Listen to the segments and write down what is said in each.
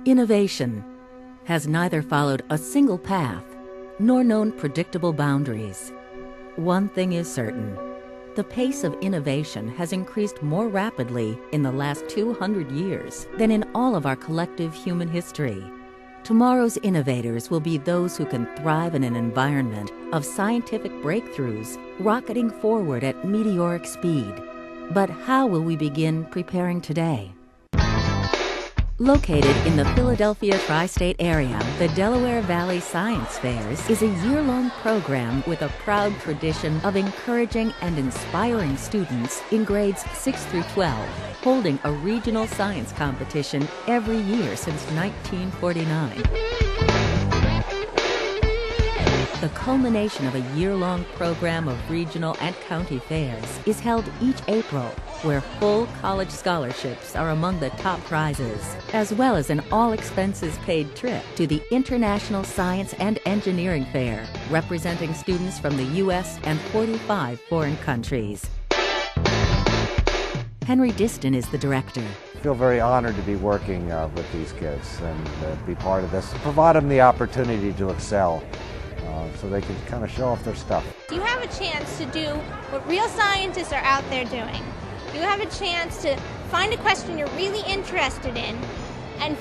Innovation has neither followed a single path nor known predictable boundaries. One thing is certain: the pace of innovation has increased more rapidly in the last 200 years than in all of our collective human history. Tomorrow's innovators will be those who can thrive in an environment of scientific breakthroughs rocketing forward at meteoric speed. But how will we begin preparing today? Located in the Philadelphia tri-state area, the Delaware Valley Science Fairs is a year-long program with a proud tradition of encouraging and inspiring students in grades 6 through 12, holding a regional science competition every year since 1949. The culmination of a year-long program of regional and county fairs is held each April, where full college scholarships are among the top prizes, as well as an all-expenses-paid trip to the International Science and Engineering Fair, representing students from the U.S. and 45 foreign countries. Henry Disston is the director. I feel very honored to be working with these kids and be part of this, provide them the opportunity to excel. So they can kind of show off their stuff. You have a chance to do what real scientists are out there doing. You have a chance to find a question you're really interested in and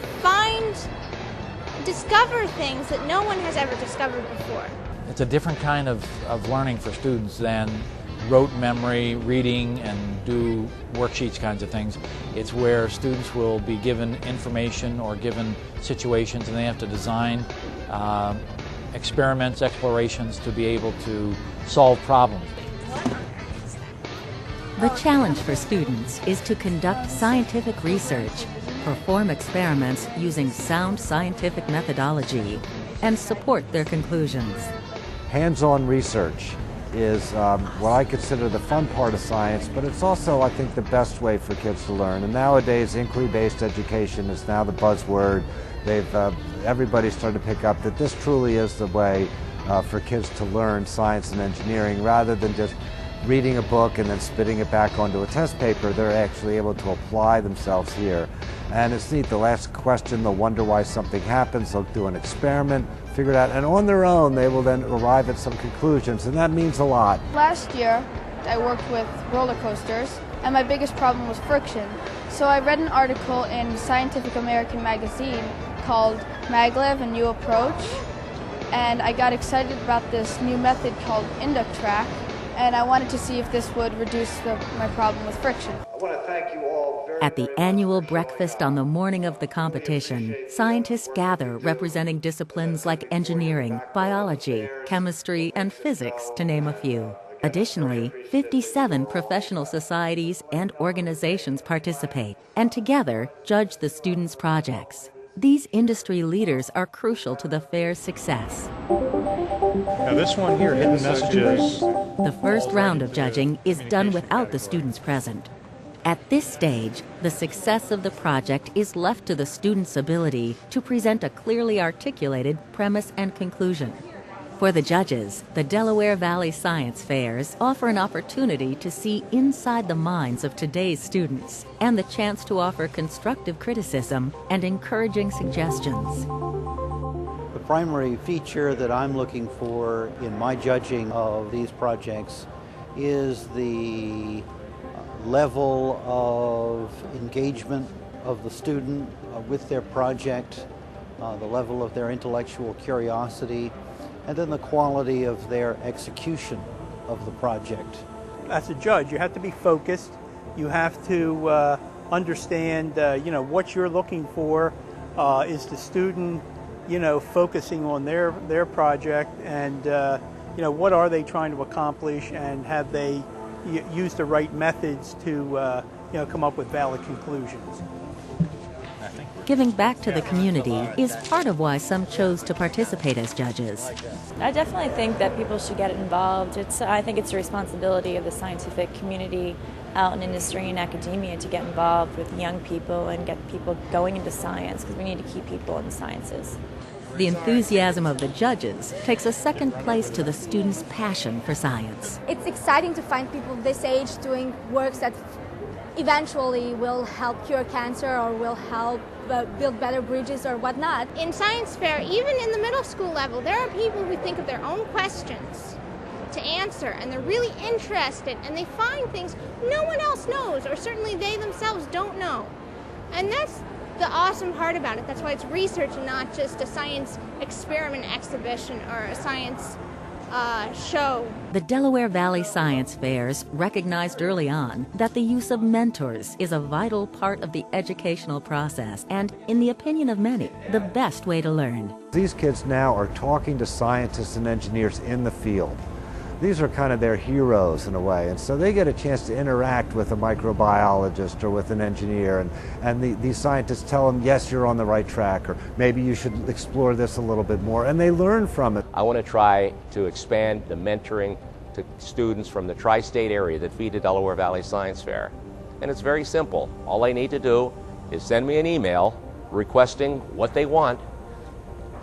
discover things that no one has ever discovered before. It's a different kind of learning for students than rote memory, reading, and do worksheets kinds of things. It's where students will be given information or given situations and they have to design experiments, explorations to be able to solve problems. The challenge for students is to conduct scientific research, perform experiments using sound scientific methodology, and support their conclusions. Hands-on research is what I consider the fun part of science, but it's also, I think, the best way for kids to learn. And nowadays, inquiry-based education is now the buzzword. Everybody's starting to pick up that this truly is the way for kids to learn science and engineering, rather than just reading a book and then spitting it back onto a test paper. They're actually able to apply themselves here. And it's neat. They'll ask a question, they'll wonder why something happens, they'll do an experiment, figure it out, and on their own they will then arrive at some conclusions, and that means a lot. Last year I worked with roller coasters, and my biggest problem was friction. So I read an article in Scientific American magazine called Maglev, A New Approach, and I got excited about this new method called InductTrack, and I wanted to see if this would reduce my problem with friction. I want to thank you all very At the annual breakfast on the morning of the competition, scientists gather representing disciplines like engineering, biology, chemistry, and physics, to name a few. Additionally, 57 professional societies and organizations participate, and together judge the students' projects. These industry leaders are crucial to the fair's success. Now this one here, Hidden Messages. The first round of judging is done without the students present. At this stage, the success of the project is left to the students' ability to present a clearly articulated premise and conclusion. For the judges, the Delaware Valley Science Fairs offer an opportunity to see inside the minds of today's students and the chance to offer constructive criticism and encouraging suggestions. The primary feature that I'm looking for in my judging of these projects is the level of engagement of the student with their project, the level of their intellectual curiosity, and then the quality of their execution of the project. As a judge, you have to be focused. You have to understand, what you're looking for. Is the student, focusing on their project, and what are they trying to accomplish, and have they used the right methods to, come up with valid conclusions. Giving back to the community is part of why some chose to participate as judges. I definitely think that people should get involved. I think it's a responsibility of the scientific community out in industry and academia to get involved with young people and get people going into science, because we need to keep people in the sciences. The enthusiasm of the judges takes a second place to the students' passion for science. It's exciting to find people this age doing works that eventually will help cure cancer or will help build better bridges or whatnot. In science fair, even in the middle school level, there are people who think of their own questions to answer, and they're really interested, and they find things no one else knows, or certainly they themselves don't know. And that's the awesome part about it. That's why it's research and not just a science experiment exhibition or a science show. The Delaware Valley Science Fairs recognized early on that the use of mentors is a vital part of the educational process and, in the opinion of many, the best way to learn. These kids now are talking to scientists and engineers in the field. These are kind of their heroes in a way, and so they get a chance to interact with a microbiologist or with an engineer, and these scientists tell them, yes, you're on the right track, or maybe you should explore this a little bit more, and they learn from it. I want to try to expand the mentoring to students from the tri-state area that feed the Delaware Valley Science Fair. And it's very simple. All I need to do is send me an email requesting what they want,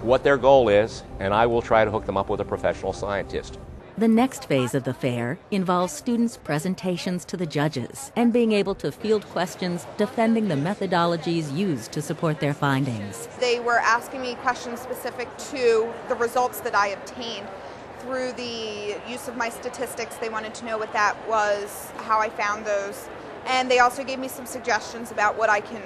what their goal is, and I will try to hook them up with a professional scientist. The next phase of the fair involves students' presentations to the judges and being able to field questions defending the methodologies used to support their findings. They were asking me questions specific to the results that I obtained through the use of my statistics. They wanted to know what that was, how I found those, and they also gave me some suggestions about what I can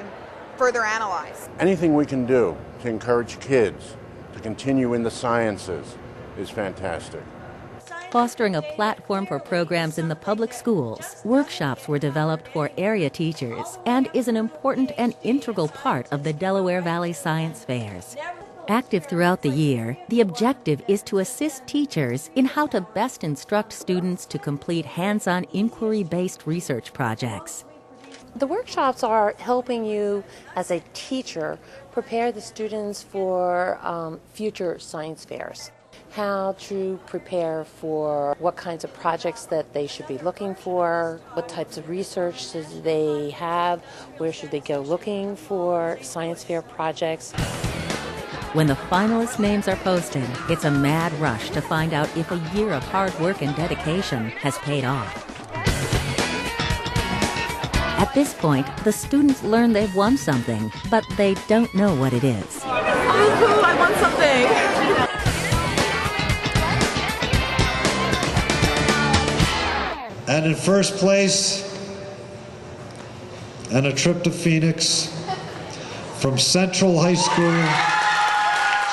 further analyze. Anything we can do to encourage kids to continue in the sciences is fantastic. Fostering a platform for programs in the public schools, workshops were developed for area teachers and is an important and integral part of the Delaware Valley Science Fairs. Active throughout the year, the objective is to assist teachers in how to best instruct students to complete hands-on inquiry-based research projects. The workshops are helping you as a teacher prepare the students for future science fairs. How to prepare for what kinds of projects that they should be looking for, what types of research do they have, where should they go looking for science fair projects. When the finalist names are posted, it's a mad rush to find out if a year of hard work and dedication has paid off. At this point, the students learn they've won something, but they don't know what it is. Oh, I won something! And in first place, and a trip to Phoenix from Central High School,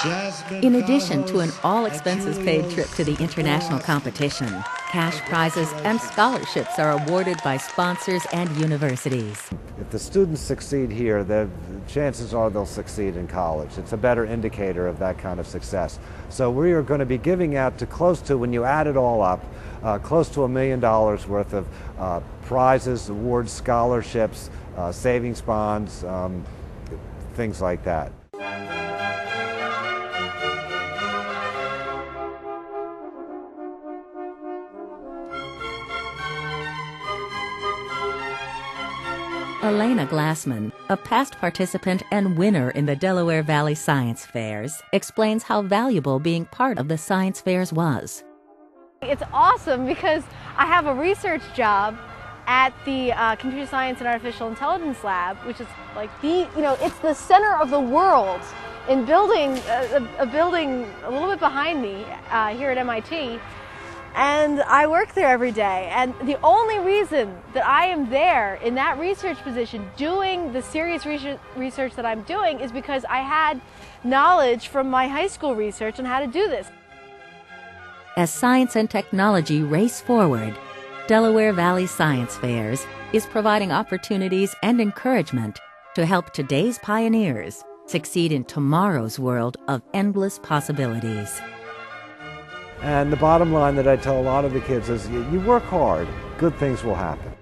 Jasmine. In addition to an all-expenses-paid trip to the international competition, cash prizes and scholarships are awarded by sponsors and universities. If the students succeed here, the chances are they'll succeed in college. It's a better indicator of that kind of success. So we are going to be giving out to close to, when you add it all up, close to $1 million worth of prizes, awards, scholarships, savings bonds, things like that. Elena Glassman, a past participant and winner in the Delaware Valley Science Fairs, explains how valuable being part of the science fairs was. It's awesome because I have a research job at the Computer Science and Artificial Intelligence Lab, which is like it's the center of the world in building a building a little bit behind me here at MIT. And I work there every day, and the only reason that I am there in that research position doing the serious research that I'm doing is because I had knowledge from my high school research on how to do this. As science and technology race forward, Delaware Valley Science Fairs is providing opportunities and encouragement to help today's pioneers succeed in tomorrow's world of endless possibilities. And the bottom line that I tell a lot of the kids is, you work hard, good things will happen.